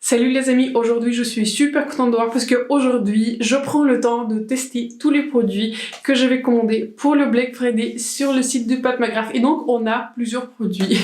Salut les amis, aujourd'hui je suis super contente de voir parce que aujourd'hui je prends le temps de tester tous les produits que je vais commander pour le Black Friday sur le site de Pat McGrath. Et donc on a plusieurs produits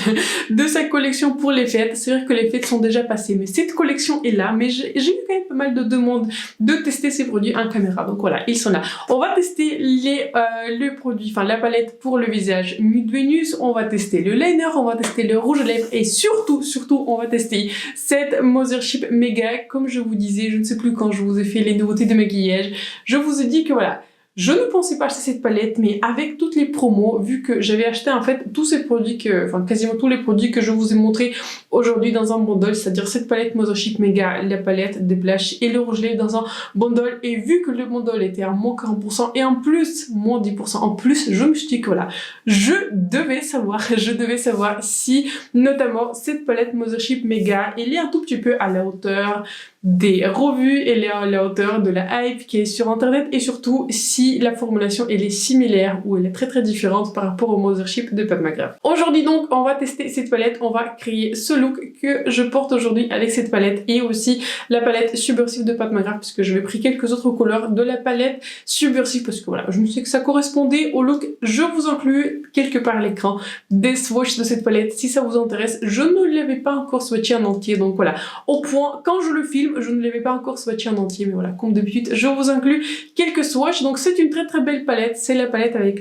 de sa collection pour les fêtes. C'est vrai que les fêtes sont déjà passées, mais cette collection est là. Mais j'ai eu quand même pas mal de demandes de tester ces produits en caméra. Donc voilà, ils sont là. On va tester le produit, enfin la palette pour le visage Nude Venus. On va tester le liner, on va tester le rouge à lèvres et surtout on va tester cette Mothership Mega. Comme je vous disais, je ne sais plus quand je vous ai fait les nouveautés de maquillage, je vous ai dit que voilà, je ne pensais pas acheter cette palette, mais avec toutes les promos, vu que j'avais acheté en fait tous ces produits enfin quasiment tous les produits que je vous ai montrés aujourd'hui dans un bundle, c'est-à-dire cette palette Mothership Mega, la palette des blushs et le rouge lèvres dans un bundle. Et vu que le bundle était à moins 40% et en plus moins 10% en plus, je me suis dit que voilà, je devais savoir si notamment cette palette Mothership Mega, elle est un tout petit peu à la hauteur des revues, elle est à la hauteur de la hype qui est sur internet, et surtout si la formulation elle est similaire ou elle est très différente par rapport au Mothership de Pat McGrath. Aujourd'hui donc on va tester cette palette, on va créer ce look que je porte aujourd'hui avec cette palette et aussi la palette Subversive de Pat McGrath, parce que je vais pris quelques autres couleurs de la palette Subversive parce que voilà, je me suis dit que ça correspondait au look. Je vous inclus quelque part à l'écran des swatchs de cette palette si ça vous intéresse. Je ne l'avais pas encore swatché en entier, donc voilà, au point quand je le filme je ne l'avais pas encore swatché en entier, mais voilà, comme d'habitude je vous inclus quelques swatchs. Donc c'est une très belle palette, c'est la palette avec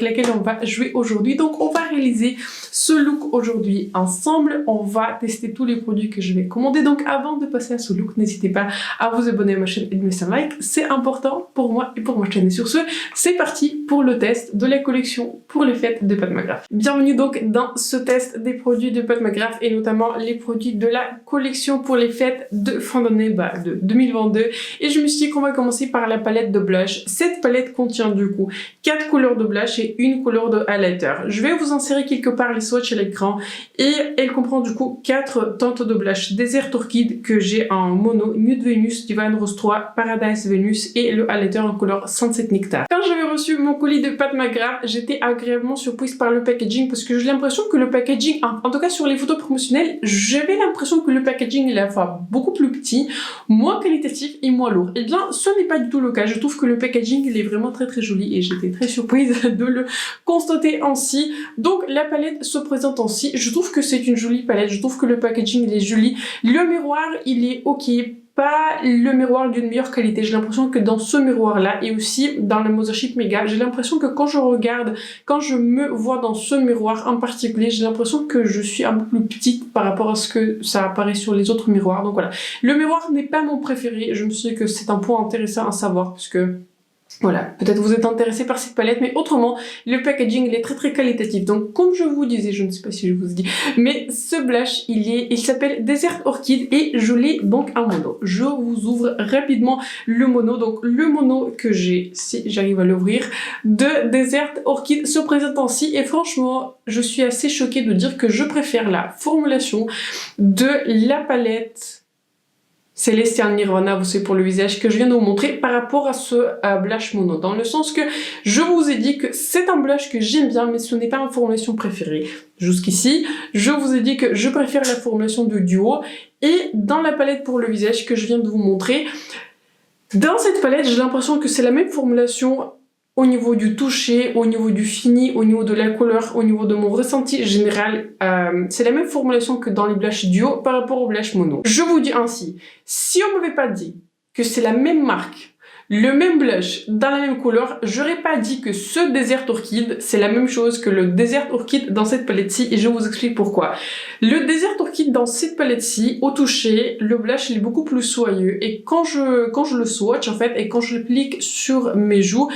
laquelle on va jouer aujourd'hui. Donc on va réaliser ce look aujourd'hui ensemble, on va tester tous les produits que je vais commander. Donc avant de passer à ce look, n'hésitez pas à vous abonner à ma chaîne et de mettre un like, c'est important pour moi et pour ma chaîne. Et sur ce, c'est parti pour le test de la collection pour les fêtes de Pat McGrath. Bienvenue donc dans ce test des produits de Pat McGrath et notamment les produits de la collection pour les fêtes de fin d'année de 2022. Et je me suis dit qu'on va commencer par la palette de blush. Cette palette contient du coup 4 couleurs de blush et une couleur de highlighter. Je vais vous insérer quelque part les swatchs à l'écran et elle comprend du coup 4 teintes de blush. Desert Orchid que j'ai en mono, Nude Venus, Divine Rose 3, Paradise Venus et le highlighter en couleur Sunset Nectar. Quand j'avais reçu mon colis de Pat McGrath, j'étais agréablement surprise par le packaging parce que j'ai l'impression que le packaging, en tout cas sur les photos promotionnelles, j'avais l'impression que le packaging est à la fois beaucoup plus petit, moins qualitatif et moins lourd. Et bien ce n'est pas du tout le cas. Je trouve que le packaging il est vraiment très joli et j'étais très surprise de le constater ainsi. Donc la palette se présente ainsi. Je trouve que c'est une jolie palette, je trouve que le packaging il est joli. Le miroir il est ok, pas le miroir d'une meilleure qualité. J'ai l'impression que dans ce miroir là et aussi dans la Mothership Mega, j'ai l'impression que quand je regarde, quand je me vois dans ce miroir en particulier, j'ai l'impression que je suis un peu plus petite par rapport à ce que ça apparaît sur les autres miroirs. Donc voilà, le miroir n'est pas mon préféré. Je me suis dit que c'est un point intéressant à savoir parce que voilà, peut-être vous êtes intéressé par cette palette, mais autrement, le packaging il est très qualitatif. Donc comme je vous disais, je ne sais pas si je vous ai dit, mais ce blush il s'appelle Desert Orchid et je l'ai donc en mono. Je vous ouvre rapidement le mono. Donc le mono que j'ai, si j'arrive à l'ouvrir, de Desert Orchid se présente ainsi et franchement, je suis assez choquée de dire que je préfère la formulation de la palette Celestial Nirvana, vous savez, pour le visage que je viens de vous montrer par rapport à ce blush mono, dans le sens que je vous ai dit que c'est un blush que j'aime bien mais ce n'est pas ma formulation préférée. Jusqu'ici, je vous ai dit que je préfère la formulation de duo et dans la palette pour le visage que je viens de vous montrer, dans cette palette j'ai l'impression que c'est la même formulation au niveau du toucher, au niveau du fini, au niveau de la couleur, au niveau de mon ressenti général. C'est la même formulation que dans les blushs duo par rapport au blush mono. Je vous dis ainsi, si on m'avait pas dit que c'est la même marque, le même blush dans la même couleur, j'aurais pas dit que ce Desert Orchid c'est la même chose que le Desert Orchid dans cette palette-ci et je vous explique pourquoi. Le Desert Orchid dans cette palette-ci, au toucher, le blush il est beaucoup plus soyeux et quand je le swatch en fait et quand je l'applique sur mes joues,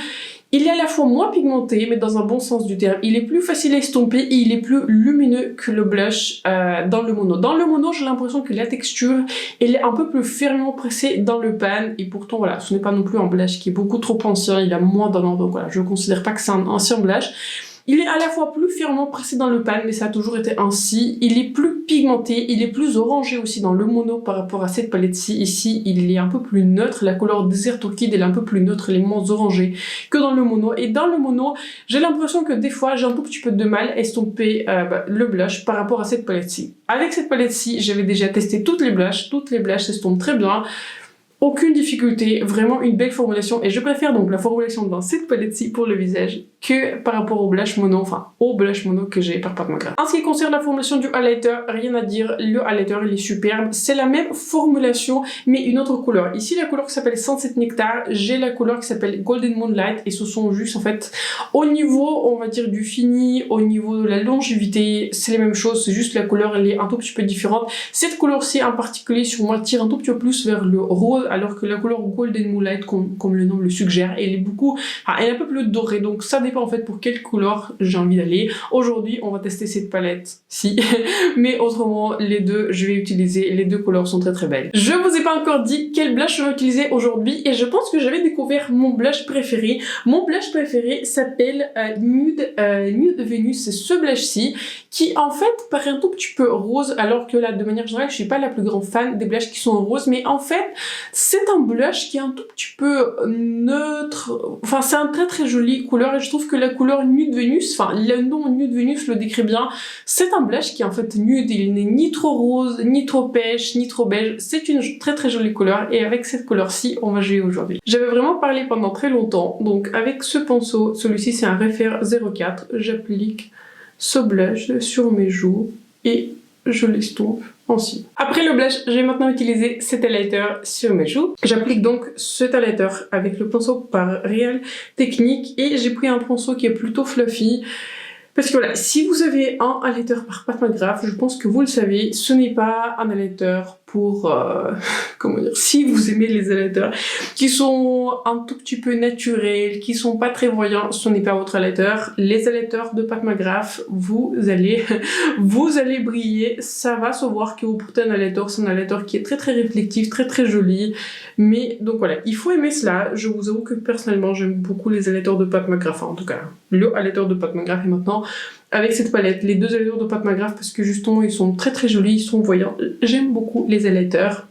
il est à la fois moins pigmenté, mais dans un bon sens du terme. Il est plus facile à estomper et il est plus lumineux que le blush dans le mono. Dans le mono, j'ai l'impression que la texture, elle est un peu plus fermement pressée dans le pan. Et pourtant, voilà, ce n'est pas non plus un blush qui est beaucoup trop ancien. Il a moins d'un an, donc voilà, je ne considère pas que c'est un ancien blush. Il est à la fois plus fermement pressé dans le pan, mais ça a toujours été ainsi. Il est plus pigmenté, il est plus orangé aussi dans le mono par rapport à cette palette-ci. Ici, il est un peu plus neutre. La couleur Desert Orchid, elle est un peu plus neutre, elle est moins orangée que dans le mono. Et dans le mono, j'ai l'impression que des fois, j'ai un tout petit peu de mal à estomper le blush par rapport à cette palette-ci. Avec cette palette-ci, j'avais déjà testé toutes les blushs s'estompent très bien. Aucune difficulté, vraiment une belle formulation et je préfère donc la formulation dans cette palette-ci pour le visage que par rapport au blush mono, que j'ai par Pat McGrath. En ce qui concerne la formulation du highlighter, rien à dire, le highlighter il est superbe, c'est la même formulation mais une autre couleur. Ici la couleur qui s'appelle Sunset Nectar, j'ai la couleur qui s'appelle Golden Moonlight et ce sont juste en fait au niveau on va dire du fini, au niveau de la longévité, c'est les mêmes choses, c'est juste la couleur elle est un tout petit peu différente. Cette couleur-ci en particulier sur moi tire un tout petit peu plus vers le rose alors que la couleur Golden Moonlight, comme le nom le suggère, elle est elle est un peu plus dorée, donc ça dépend en fait pour quelle couleur j'ai envie d'aller. Aujourd'hui, on va tester cette palette-ci, mais autrement, les deux, je vais utiliser, les deux couleurs sont très très belles. Je vous ai pas encore dit quel blush je vais utiliser aujourd'hui, et je pense que j'avais découvert mon blush préféré. Mon blush préféré s'appelle Nude Venus, c'est ce blush-ci, qui en fait paraît un tout petit peu rose, alors que là, de manière générale, je suis pas la plus grande fan des blushs qui sont roses, mais en fait, c'est un blush qui est un tout petit peu neutre, enfin c'est un très très joli couleur et je trouve que la couleur Nude Venus, enfin le nom Nude Venus le décrit bien, c'est un blush qui est en fait nude, il n'est ni trop rose, ni trop pêche, ni trop beige, c'est une très très jolie couleur et avec cette couleur-ci on va jouer aujourd'hui. J'avais vraiment parlé pendant très longtemps, donc avec ce pinceau, celui-ci c'est un Refer 04, j'applique ce blush sur mes joues et je l'estompe ensuite. Après le blush, je vais maintenant utiliser cet highlighter sur mes joues. J'applique donc cet highlighter avec le pinceau par Real Technique et j'ai pris un pinceau qui est plutôt fluffy. Parce que voilà, si vous avez un highlighter par Pat McGrath, je pense que vous le savez, ce n'est pas un highlighter pour... comment dire, si vous aimez les highlighters qui sont un tout petit peu naturels, qui sont pas très voyants, ce n'est pas votre highlighter. Les highlighters de Pat McGrath, vous allez briller, ça va se voir que vous portez un highlighter, c'est un highlighter qui est très très réflectif, très très joli. Mais donc voilà, il faut aimer cela. Je vous avoue que personnellement, j'aime beaucoup les highlighters de Pat McGrath, enfin, en tout cas, le highlighter de Pat McGrath et maintenant avec cette palette, les deux highlighters de Pat McGrath parce que justement ils sont très très jolis, ils sont voyants. J'aime beaucoup les highlighters.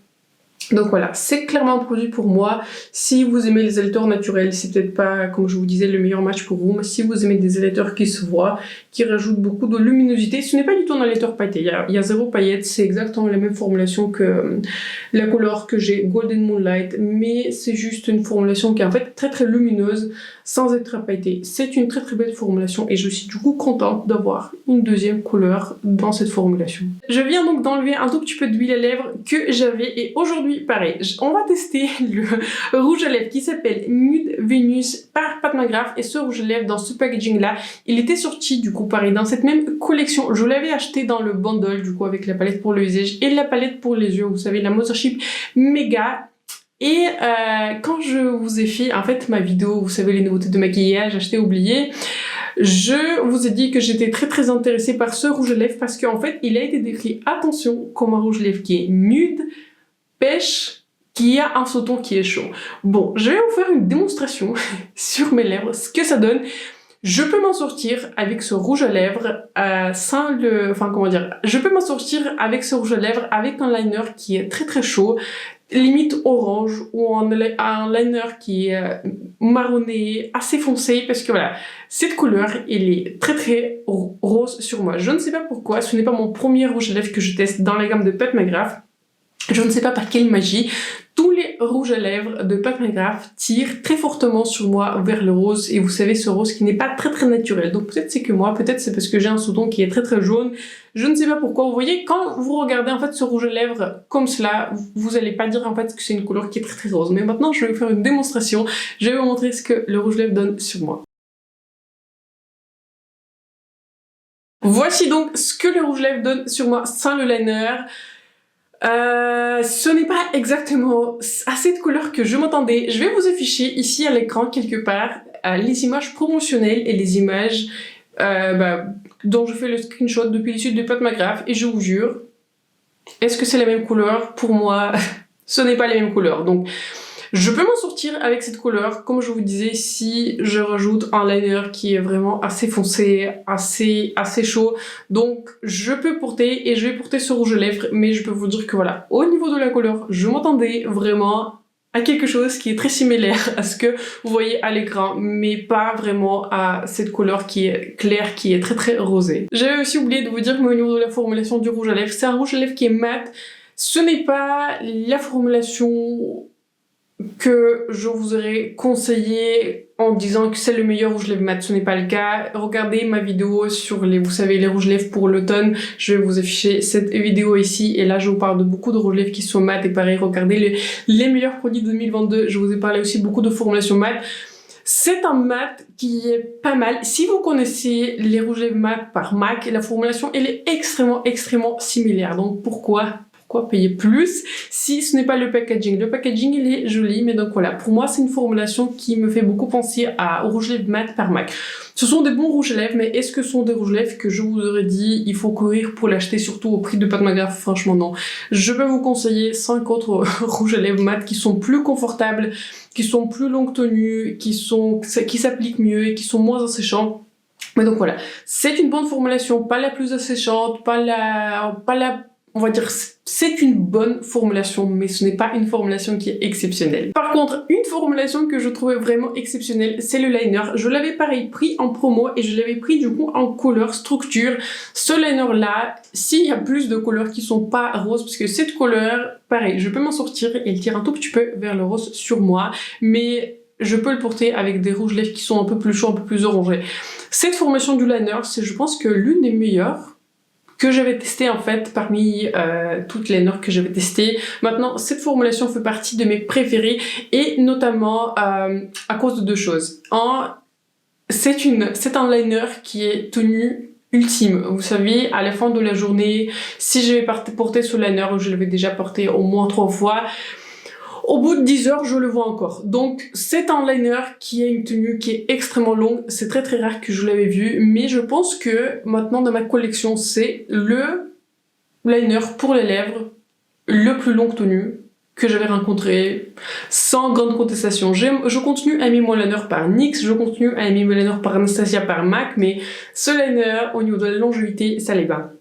Donc voilà, c'est clairement un produit pour moi. Si vous aimez les highlighters naturels, c'est peut-être pas, comme je vous disais, le meilleur match pour vous. Mais si vous aimez des highlighters qui se voient, qui rajoutent beaucoup de luminosité, ce n'est pas du tout un highlighter pailleté. Il y a zéro paillette, c'est exactement la même formulation que la couleur que j'ai, Golden Moonlight. Mais c'est juste une formulation qui est en fait très très lumineuse, sans être pailletée. C'est une très très belle formulation et je suis du coup contente d'avoir une deuxième couleur dans cette formulation. Je viens donc d'enlever un tout petit peu d'huile à lèvres que j'avais et aujourd'hui, pareil, on va tester le rouge à lèvres qui s'appelle Nude Venus par Pat McGrath et ce rouge à lèvres dans ce packaging là, il était sorti du coup pareil dans cette même collection. Je l'avais acheté dans le bundle du coup avec la palette pour le visage et la palette pour les yeux, vous savez la Mothership Mega. Et quand je vous ai fait en fait ma vidéo, vous savez les nouveautés de maquillage, acheté oublié, je vous ai dit que j'étais très très intéressée par ce rouge à lèvres parce qu'en fait il a été décrit, attention, comme un rouge à lèvres qui est nude, pêche, qui a un sous-ton qui est chaud. Bon, je vais vous faire une démonstration sur mes lèvres, ce que ça donne. Je peux m'en sortir avec ce rouge à lèvres sans le... Enfin, comment dire, je peux m'en sortir avec ce rouge à lèvres avec un liner qui est très très chaud, limite orange, ou un liner qui est marronné, assez foncé, parce que voilà, cette couleur, elle est très très rose sur moi. Je ne sais pas pourquoi, ce n'est pas mon premier rouge à lèvres que je teste dans la gamme de Pat McGrath. Je ne sais pas par quelle magie, tous les rouges à lèvres de Pat McGrath tirent très fortement sur moi vers le rose, et vous savez ce rose qui n'est pas très très naturel, donc peut-être c'est que moi, peut-être c'est parce que j'ai un sous-ton qui est très très jaune, je ne sais pas pourquoi. Vous voyez, quand vous regardez en fait ce rouge à lèvres comme cela, vous allez pas dire en fait que c'est une couleur qui est très très rose, mais maintenant je vais vous faire une démonstration, je vais vous montrer ce que le rouge à lèvres donne sur moi. Voici donc ce que le rouge à lèvres donne sur moi sans le liner. Ce n'est pas exactement à cette couleur que je m'attendais. Je vais vous afficher ici à l'écran quelque part les images promotionnelles et les images dont je fais le screenshot depuis le site de Pat McGrath et je vous jure, est-ce que c'est la même couleur? Pour moi, ce n'est pas les mêmes couleurs. Donc, Je peux m'en sortir avec cette couleur, comme je vous disais, si je rajoute un liner qui est vraiment assez foncé, assez chaud. Donc je peux porter, et je vais porter ce rouge à lèvres, mais je peux vous dire que voilà, au niveau de la couleur, je m'attendais vraiment à quelque chose qui est très similaire à ce que vous voyez à l'écran, mais pas vraiment à cette couleur qui est claire, qui est très rosée. J'avais aussi oublié de vous dire que au niveau de la formulation du rouge à lèvres, c'est un rouge à lèvres qui est mat. Ce n'est pas la formulation que je vous aurais conseillé en disant que c'est le meilleur rouge lèvres mat, ce n'est pas le cas. Regardez ma vidéo sur vous savez, les rouges lèvres pour l'automne. Je vais vous afficher cette vidéo ici, et là je vous parle de beaucoup de rouges lèvres qui sont mat, et pareil, regardez les meilleurs produits de 2022. Je vous ai parlé aussi beaucoup de formulations mat. C'est un mat qui est pas mal. Si vous connaissez les rouges lèvres mat par MAC, la formulation elle est extrêmement similaire. Donc pourquoi payer plus si ce n'est pas le packaging? Le packaging il est joli, mais donc voilà, pour moi c'est une formulation qui me fait beaucoup penser au rouge lèvres mat par MAC. Ce sont des bons rouges lèvres, mais est-ce que ce sont des rouges lèvres que je vous aurais dit il faut courir pour l'acheter, surtout au prix de Pat McGrath? Franchement non. Je peux vous conseiller 5 autres rouges à lèvres mat qui sont plus confortables, qui sont plus longue tenue, qui s'appliquent mieux et qui sont moins asséchants. Mais donc voilà, c'est une bonne formulation, pas la plus asséchante, on va dire, c'est une bonne formulation, mais ce n'est pas une formulation qui est exceptionnelle. Par contre, une formulation que je trouvais vraiment exceptionnelle, c'est le liner. Je l'avais pareil pris en promo, et je l'avais pris du coup en couleur structure. Ce liner là, s'il y a plus de couleurs qui sont pas roses, parce que cette couleur, pareil, je peux m'en sortir, elle tire un tout petit peu vers le rose sur moi, mais je peux le porter avec des rouges lèvres qui sont un peu plus chauds, un peu plus orangés. Cette formulation du liner, c'est je pense que l'une des meilleures que j'avais testé en fait parmi toutes les liners que j'avais testées. Maintenant, cette formulation fait partie de mes préférées, et notamment à cause de deux choses. C'est un liner qui est tenue ultime. Vous savez, à la fin de la journée, si je vais porter ce liner, je l'avais déjà porté au moins 3 fois, au bout de 10 heures, je le vois encore. Donc, c'est un liner qui a une tenue qui est extrêmement longue. C'est très rare que je l'avais vu, mais je pense que maintenant dans ma collection, c'est le liner pour les lèvres le plus longue tenue que j'avais rencontré, sans grande contestation. Je continue à aimer mon liner par NYX, je continue à aimer mon liner par Anastasia, par MAC, mais ce liner, au niveau de la longévité, ça les bat.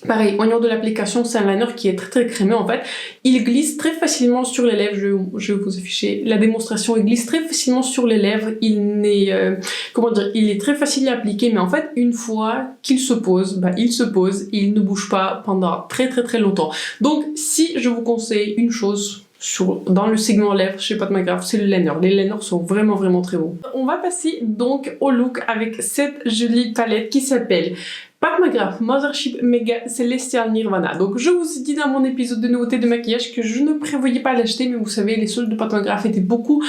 Pareil, au niveau de l'application, c'est un liner qui est très crémeux en fait. Il glisse très facilement sur les lèvres. Je vais vous afficher la démonstration. Il glisse très facilement sur les lèvres. Il est très facile à appliquer, mais en fait, une fois qu'il se pose, il se pose et il ne bouge pas pendant très longtemps. Donc, si je vous conseille une chose dans le segment lèvres chez Pat McGrath, c'est le liner. Les liners sont vraiment très beaux. On va passer donc au look avec cette jolie palette qui s'appelle Pat McGrath Mothership Mega Celestial Nirvana. Donc je vous ai dit dans mon épisode de nouveautés de maquillage que je ne prévoyais pas l'acheter, mais vous savez, les soldes de Pat McGrath étaient beaucoup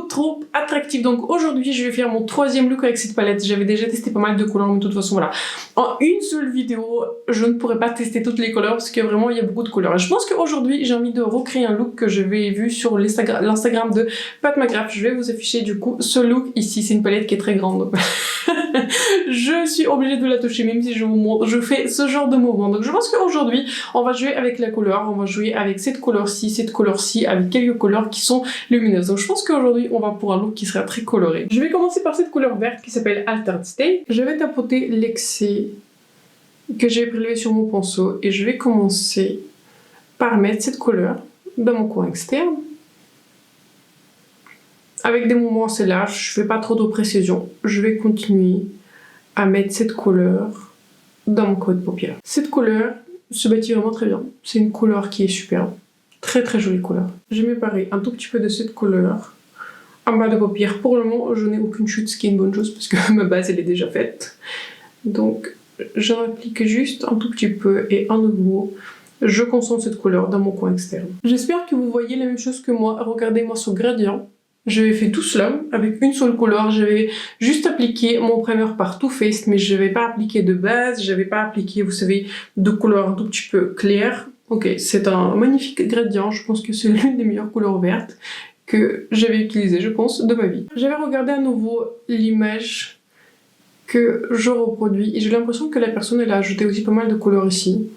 trop attractifs. Donc aujourd'hui je vais faire mon 3e look avec cette palette. J'avais déjà testé pas mal de couleurs, mais de toute façon voilà. En une seule vidéo, je ne pourrais pas tester toutes les couleurs parce que vraiment il y a beaucoup de couleurs. Je pense qu'aujourd'hui j'ai envie de recréer un look que j'avais vu sur l'Instagram de Pat McGrath. Je vais vous afficher du coup ce look ici. C'est une palette qui est très grande. Je suis obligée de la toucher même si je fais ce genre de mouvement. Donc je pense qu'aujourd'hui on va jouer avec la couleur, on va jouer avec cette couleur-ci, avec quelques couleurs qui sont lumineuses. Donc je pense qu'aujourd'hui on va pour un look qui sera très coloré. Je vais commencer par cette couleur verte qui s'appelle Altered State. Je vais tapoter l'excès que j'ai prélevé sur mon pinceau et je vais commencer par mettre cette couleur dans mon coin externe. Avec des mouvements assez larges, je fais pas trop de précision. Je vais continuer à mettre cette couleur dans mon creux de paupière. Cette couleur se bâtit vraiment très bien. C'est une couleur qui est superbe. Très jolie couleur. Je vais m'éparer un tout petit peu de cette couleur en bas de paupière. Pour le moment, je n'ai aucune chute, ce qui est une bonne chose parce que ma base elle est déjà faite. Donc, j'en applique juste un tout petit peu et à nouveau, je concentre cette couleur dans mon coin externe. J'espère que vous voyez la même chose que moi. Regardez-moi ce gradient. J'avais fait tout cela avec une seule couleur, j'avais juste appliqué mon primer par Too Faced, mais je n'avais pas appliqué de base, j'avais pas appliqué, vous savez, de couleur un tout petit peu claire. Ok, c'est un magnifique gradient, je pense que c'est l'une des meilleures couleurs vertes que j'avais utilisées, je pense, de ma vie. J'avais regardé à nouveau l'image que je reproduis et j'ai l'impression que la personne elle a ajouté aussi pas mal de couleurs ici,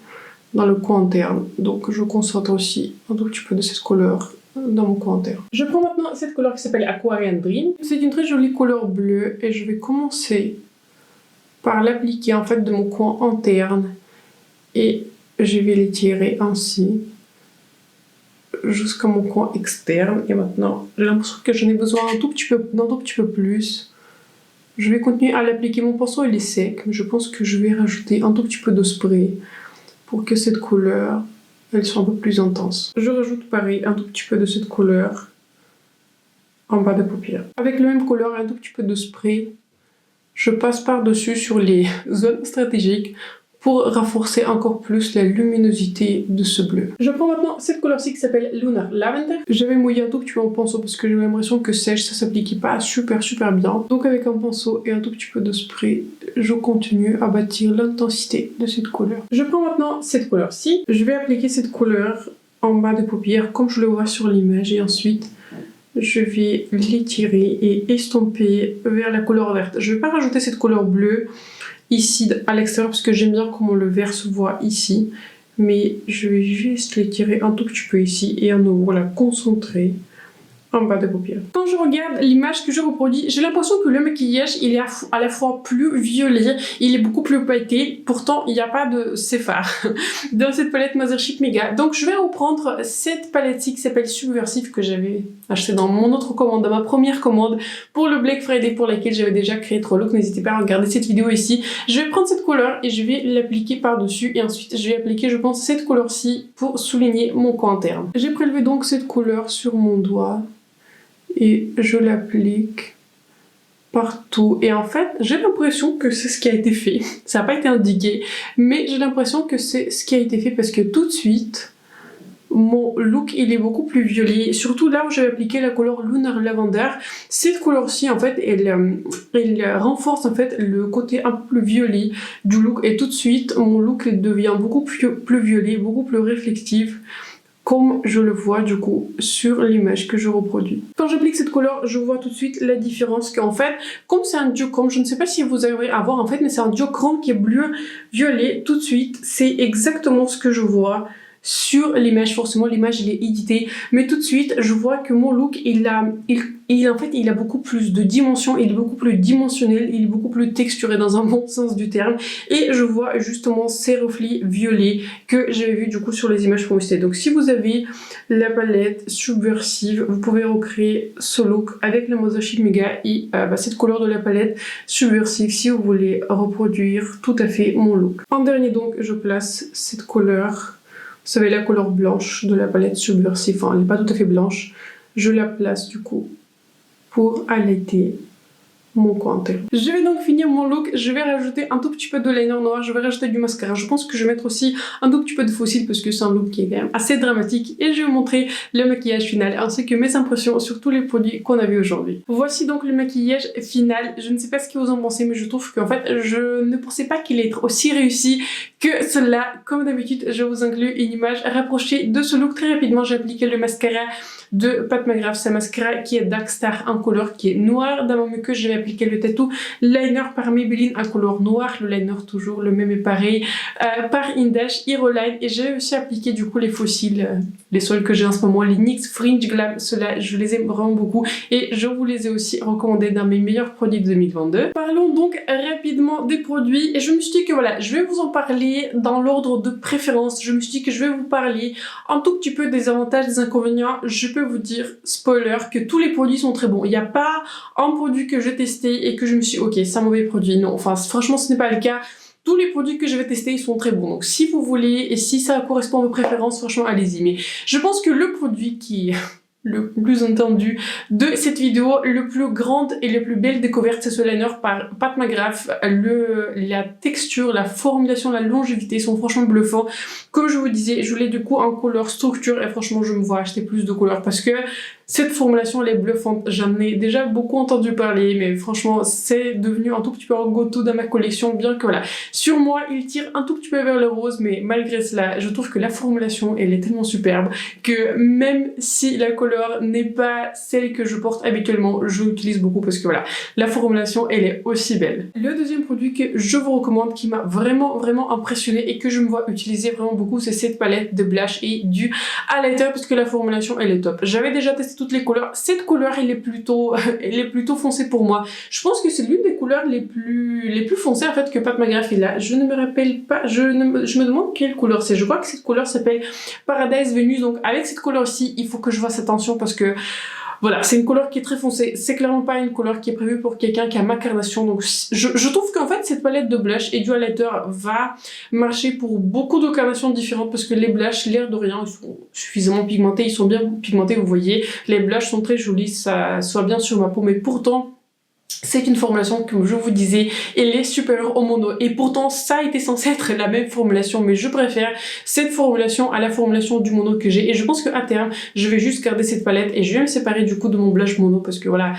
dans le coin interne. Donc je concentre aussi un tout petit peu de cette couleur dans mon coin interne. Je prends maintenant cette couleur qui s'appelle Aquarian Dream. C'est une très jolie couleur bleue et je vais commencer par l'appliquer en fait de mon coin interne et je vais l'étirer ainsi jusqu'à mon coin externe. Et maintenant, j'ai l'impression que j'en ai besoin d'un tout petit peu plus. Je vais continuer à l'appliquer. Mon pinceau il est sec, mais je pense que je vais rajouter un tout petit peu de spray pour que cette couleur elle soit un peu plus intense. Je rajoute pareil un tout petit peu de cette couleur en bas de paupière. Avec la même couleur et un tout petit peu de spray, je passe par-dessus sur les zones stratégiques pour renforcer encore plus la luminosité de ce bleu. Je prends maintenant cette couleur-ci qui s'appelle Lunar Lavender. J'avais mouillé un tout petit peu mon pinceau parce que j'avais l'impression que sèche, ça s'appliquait pas super bien. Donc avec un pinceau et un tout petit peu de spray, je continue à bâtir l'intensité de cette couleur. Je prends maintenant cette couleur-ci. Je vais appliquer cette couleur en bas de paupière comme je le vois sur l'image et ensuite je vais l'étirer et estomper vers la couleur verte. Je vais pas rajouter cette couleur bleue ici à l'extérieur parce que j'aime bien comment le vert se voit ici, mais je vais juste l'étirer un tout petit peu ici et à nouveau la concentrer en bas de paupières. Quand je regarde l'image que je reproduis, j'ai l'impression que le maquillage il est à la fois plus violet, il est beaucoup plus pailleté, pourtant il n'y a pas de Sephar dans cette palette Mothership Mega. Donc je vais reprendre cette palette-ci qui s'appelle Subversive que j'avais acheté dans mon autre commande, dans ma première commande pour le Black Friday pour laquelle j'avais déjà créé 3 looks. N'hésitez pas à regarder cette vidéo ici. Je vais prendre cette couleur et je vais l'appliquer par-dessus et ensuite je vais appliquer je pense cette couleur-ci pour souligner mon coin interne. J'ai prélevé donc cette couleur sur mon doigt et je l'applique partout. Et en fait, j'ai l'impression que c'est ce qui a été fait. Ça n'a pas été indiqué, mais j'ai l'impression que c'est ce qui a été fait parce que tout de suite, mon look il est beaucoup plus violet. Surtout là où j'ai appliqué la couleur Lunar Lavender. Cette couleur-ci, en fait, elle renforce en fait le côté un peu plus violet du look. Et tout de suite, mon look devient beaucoup plus violet, beaucoup plus réflectif, comme je le vois du coup sur l'image que je reproduis. Quand j'applique cette couleur, je vois tout de suite la différence qu'en fait, comme c'est un duochrome, je ne sais pas si vous arrivez à voir en fait, mais c'est un duochrome qui est bleu-violet, tout de suite, c'est exactement ce que je vois sur l'image. Forcément l'image il est édité, mais tout de suite je vois que mon look il a beaucoup plus de dimension, il est beaucoup plus dimensionnel, il est beaucoup plus texturé dans un bon sens du terme et je vois justement ces reflets violets que j'avais vu du coup sur les images postées. Donc si vous avez la palette Subversive, vous pouvez recréer ce look avec la Mothership Mega et cette couleur de la palette Subversive si vous voulez reproduire tout à fait mon look. En dernier donc je place cette couleur. Vous savez, la couleur blanche de la palette Subversive, enfin elle n'est pas tout à fait blanche, je la place du coup pour allaiter mon coin interne. Je vais donc finir mon look, je vais rajouter un tout petit peu de liner noir, je vais rajouter du mascara, je pense que je vais mettre aussi un tout petit peu de faux cils parce que c'est un look qui est quand même assez dramatique et je vais vous montrer le maquillage final ainsi que mes impressions sur tous les produits qu'on a vu aujourd'hui. Voici donc le maquillage final, je ne sais pas ce que vous en pensez mais je trouve qu'en fait je ne pensais pas qu'il allait être aussi réussi que cela. Comme d'habitude je vous inclus une image rapprochée de ce look. Très rapidement j'ai appliqué le mascara de Pat McGrath, c'est un mascara qui est Dark Star en couleur qui est noir. Dans mon muqueuse j'ai appliqué le tattoo liner par Maybelline en couleur noire, le liner toujours le même et pareil par Indash Hero Line, et j'ai aussi appliqué du coup les faux cils, les sols que j'ai en ce moment, les NYX Fringe Glam, ceux-là je les aime vraiment beaucoup et je vous les ai aussi recommandés dans mes meilleurs produits de 2022. Parlons donc rapidement des produits et je me suis dit que voilà, je vais vous en parler dans l'ordre de préférence. Je me suis dit que je vais vous parler un tout petit peu des avantages, des inconvénients. Je peux vous dire, spoiler, que tous les produits sont très bons. Il n'y a pas un produit que j'ai testé et que je me suis dit, ok, c'est un mauvais produit. Non, enfin franchement ce n'est pas le cas. Tous les produits que je vais tester, ils sont très bons. Donc si vous voulez et si ça correspond à vos préférences, franchement allez-y. Mais je pense que le produit qui le plus entendu de cette vidéo, le plus grande et le plus belle découverte, c'est ce liner par Pat McGrath. La texture, la formulation, la longévité sont franchement bluffants. Comme je vous disais, je l'ai du coup en couleur structure et franchement je me vois acheter plus de couleurs parce que Cette formulation, elle est bluffante. J'en ai déjà beaucoup entendu parler, mais franchement, c'est devenu un tout petit peu un go-to dans ma collection, bien que voilà. Sur moi, il tire un tout petit peu vers le rose, mais malgré cela, je trouve que la formulation, elle est tellement superbe que même si la couleur n'est pas celle que je porte habituellement, je l'utilise beaucoup parce que voilà, la formulation, elle est aussi belle. Le deuxième produit que je vous recommande, qui m'a vraiment impressionné et que je me vois utiliser vraiment beaucoup, c'est cette palette de blush et du highlighter parce que la formulation, elle est top. J'avais déjà testé toutes les couleurs. Cette couleur, elle est plutôt foncée pour moi. Je pense que c'est l'une des couleurs les plus foncées en fait que Pat McGrath il a. Je ne me rappelle pas, je me demande quelle couleur c'est. Je crois que cette couleur s'appelle Paradise Venus. Donc avec cette couleur-ci, il faut que je fasse attention parce que voilà, c'est une couleur qui est très foncée. C'est clairement pas une couleur qui est prévue pour quelqu'un qui a ma carnation. Donc je trouve qu'en fait cette palette de blush et du highlighter va marcher pour beaucoup de carnations différentes parce que les blushs, l'air de rien, ils sont suffisamment pigmentés, ils sont bien pigmentés, vous voyez. Les blushs sont très jolis, ça soit bien sur ma peau, mais pourtant c'est une formulation, comme je vous disais, elle est supérieure au mono. Et pourtant, ça a été censé être la même formulation, mais je préfère cette formulation à la formulation du mono que j'ai. Et je pense qu'à terme, je vais juste garder cette palette et je vais me séparer du coup de mon blush mono parce que voilà,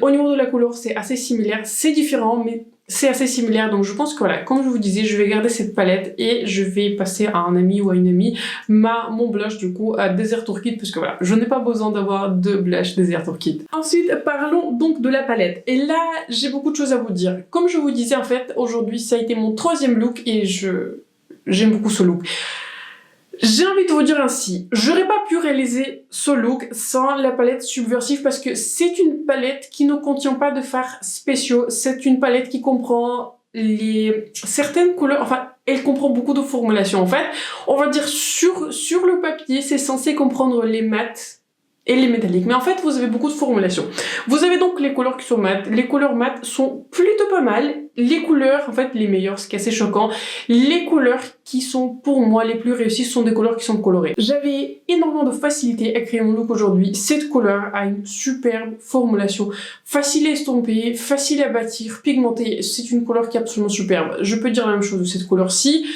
au niveau de la couleur, c'est assez similaire. C'est différent, mais c'est assez similaire. Donc je pense que voilà, comme je vous disais, je vais garder cette palette et je vais passer à un ami ou à une amie mon blush du coup à Desert Orchid parce que voilà, je n'ai pas besoin d'avoir de blush Desert Orchid. Ensuite, parlons donc de la palette. Et là, j'ai beaucoup de choses à vous dire. Comme je vous disais, en fait, aujourd'hui, ça a été mon troisième look et j'aime beaucoup ce look. J'ai envie de vous dire ainsi, j'aurais pas pu réaliser ce look sans la palette Subversive parce que c'est une palette qui ne contient pas de fards spéciaux, c'est une palette qui comprend certaines couleurs, enfin elle comprend beaucoup de formulations en fait. On va dire sur le papier c'est censé comprendre les mats et les métalliques. Mais en fait, vous avez beaucoup de formulations. Vous avez donc les couleurs qui sont mates. Les couleurs mates sont plutôt pas mal. Les couleurs, en fait, les meilleures, ce qui est assez choquant, les couleurs qui sont pour moi les plus réussies sont des couleurs qui sont colorées. J'avais énormément de facilité à créer mon look aujourd'hui. Cette couleur a une superbe formulation, facile à estomper, facile à bâtir, pigmentée. C'est une couleur qui est absolument superbe. Je peux dire la même chose de cette couleur-ci.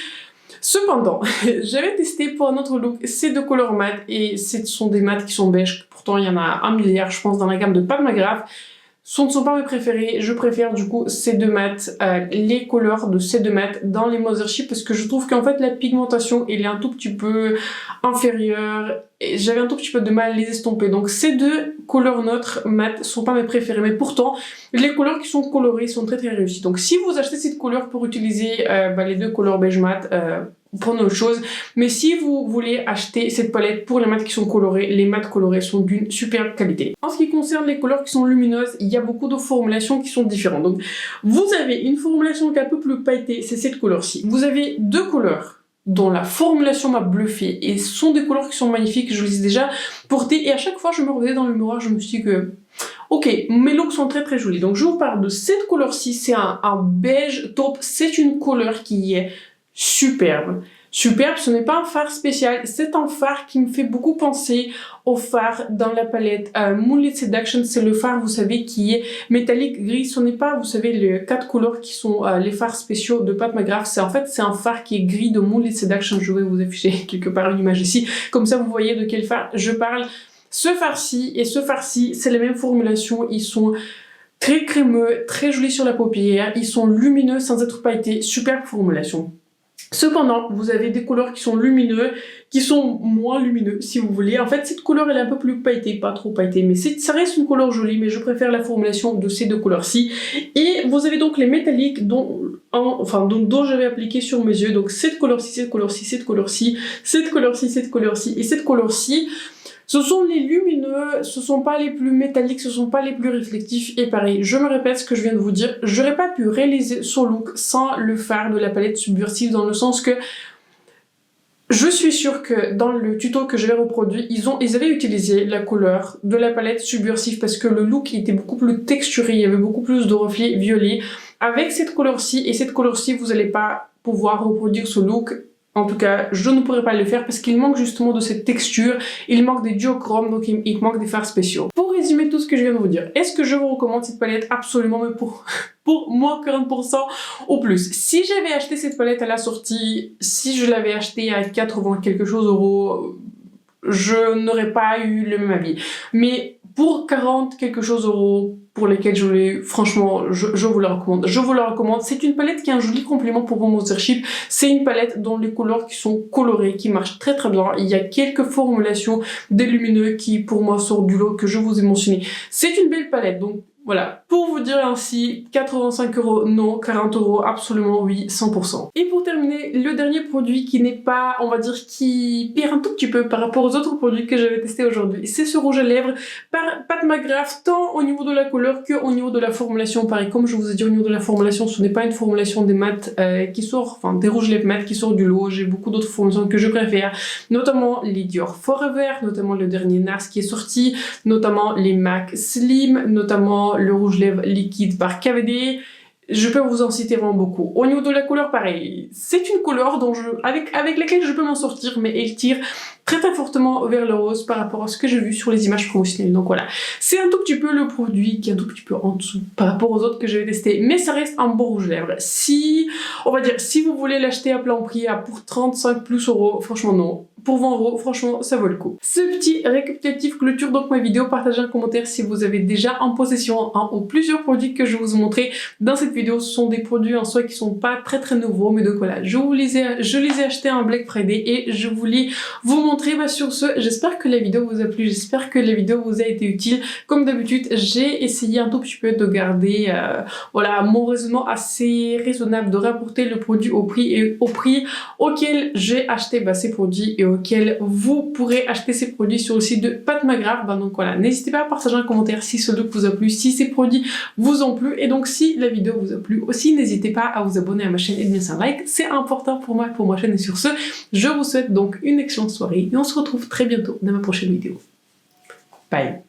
Cependant, j'avais testé pour un autre look ces deux couleurs mat et ce sont des mats qui sont beiges. Pourtant, il y en a un milliard, je pense, dans la gamme de Pat McGrath. Ce ne sont pas mes préférés. Je préfère du coup ces deux mats, les couleurs de ces deux mats dans les Mothership parce que je trouve qu'en fait la pigmentation elle est un tout petit peu inférieure et j'avais un tout petit peu de mal à les estomper. Donc ces deux couleurs neutres mat sont pas mes préférés, mais pourtant les couleurs qui sont colorées sont très réussies. Donc si vous achetez cette couleur pour utiliser les deux couleurs beige mat, prenez autre chose. Mais si vous voulez acheter cette palette pour les mats qui sont colorés, les mats colorés sont d'une superbe qualité. En ce qui concerne les couleurs qui sont lumineuses, il y a beaucoup de formulations qui sont différentes. Donc vous avez une formulation qui est un peu plus pailletée, c'est cette couleur-ci. Vous avez deux couleurs dont la formulation m'a bluffé et ce sont des couleurs qui sont magnifiques, je les ai déjà portées et à chaque fois je me regardais dans le miroir, je me suis dit que ok, mes looks sont très jolis. Donc je vous parle de cette couleur-ci, c'est un beige taupe, c'est une couleur qui est superbe. Superbe, ce n'est pas un fard spécial, c'est un fard qui me fait beaucoup penser au fard dans la palette Moonlit Seduction. C'est le fard, vous savez, qui est métallique gris. Ce n'est pas, vous savez, les 4 couleurs qui sont les fards spéciaux de Pat McGrath. C'est en fait, c'est un fard qui est gris de Moonlit Seduction. Je vais vous afficher quelque part une image ici. Comme ça, vous voyez de quel fard je parle. Ce fard-ci et ce fard-ci, c'est la même formulation. Ils sont très crémeux, très jolis sur la paupière. Ils sont lumineux sans être pailletés. Superbe formulation. Cependant, vous avez des couleurs qui sont lumineux, qui sont moins lumineux, si vous voulez. En fait, cette couleur, elle est un peu plus pailletée, pas trop pailletée, mais ça reste une couleur jolie, mais je préfère la formulation de ces deux couleurs-ci. Et vous avez donc les métalliques dont j'avais appliqué sur mes yeux. Donc cette couleur-ci, cette couleur-ci, cette couleur-ci, cette couleur-ci, cette couleur-ci et cette couleur-ci. Ce sont les lumineux, ce sont pas les plus métalliques, ce sont pas les plus réflectifs. Et pareil, je me répète ce que je viens de vous dire, j'aurais pas pu réaliser ce look sans le fard de la palette Subversive, dans le sens que je suis sûre que dans le tuto que je vais reproduire, ils avaient utilisé la couleur de la palette Subversive parce que le look était beaucoup plus texturé, il y avait beaucoup plus de reflets violets. Avec cette couleur-ci et cette couleur-ci, vous n'allez pas pouvoir reproduire ce look. En tout cas, je ne pourrais pas le faire parce qu'il manque justement de cette texture, il manque des duochromes, donc il manque des fards spéciaux. Pour résumer tout ce que je viens de vous dire, est-ce que je vous recommande cette palette? Absolument, mais pour moins 40% au plus. Si j'avais acheté cette palette à la sortie, si je l'avais achetée à 80 quelque chose euros, je n'aurais pas eu le même avis. Mais pour 40 quelque chose euros, pour lesquels je voulais, franchement, je vous la recommande. Je vous la recommande. C'est une palette qui est un joli complément pour vos Mothership. C'est une palette dont les couleurs qui sont colorées, qui marchent très très bien. Il y a quelques formulations des lumineux qui, pour moi, sortent du lot que je vous ai mentionné. C'est une belle palette, donc voilà, pour vous dire ainsi, 85 euros non, 40 euros absolument oui, 100%. Et pour terminer, le dernier produit qui n'est pas, on va dire, qui perd un tout petit peu par rapport aux autres produits que j'avais testés aujourd'hui, c'est ce rouge à lèvres par Pat McGrath, tant au niveau de la couleur que au niveau de la formulation. Pareil, comme je vous ai dit au niveau de la formulation, ce n'est pas une formulation des mat qui sort, enfin des rouges lèvres mat qui sort du lot. J'ai beaucoup d'autres formulations que je préfère, notamment les Dior Forever, notamment le dernier NARS qui est sorti, notamment les MAC Slim, notamment le rouge lèvres liquide par KVD. Je peux vous en citer vraiment beaucoup. Au niveau de la couleur, pareil, c'est une couleur dont avec laquelle je peux m'en sortir, mais elle tire très très fortement vers le rose par rapport à ce que j'ai vu sur les images promotionnelles. Donc voilà, c'est un tout petit peu le produit qui est un tout petit peu en dessous par rapport aux autres que j'avais testé, mais ça reste un bon rouge lèvres. Si, on va dire, si vous voulez l'acheter à plein prix pour 35 plus euros, franchement non. Pour 20 euros, franchement, ça vaut le coup. Ce petit récapitulatif clôture donc ma vidéo. Partagez un commentaire si vous avez déjà en possession un ou plusieurs produits que je vous ai montrés dans cette vidéo. Ce sont des produits en soi qui sont pas très très nouveaux, mais donc voilà, je les ai achetés en Black Friday et je voulais vous montrer. Sur ce, j'espère que la vidéo vous a plu, j'espère que la vidéo vous a été utile. Comme d'habitude, j'ai essayé un tout petit peu de garder voilà, mon raisonnement assez raisonnable, de rapporter le produit au prix auquel j'ai acheté ces produits et auquel vous pourrez acheter ces produits sur le site de Pat McGrath. Donc voilà, n'hésitez pas à partager un commentaire si ce look vous a plu, si ces produits vous ont plu, et donc si la vidéo vous a plu aussi, n'hésitez pas à vous abonner à ma chaîne et de mettre un like, c'est important pour moi et pour ma chaîne. Et sur ce, je vous souhaite donc une excellente soirée et on se retrouve très bientôt dans ma prochaine vidéo. Bye!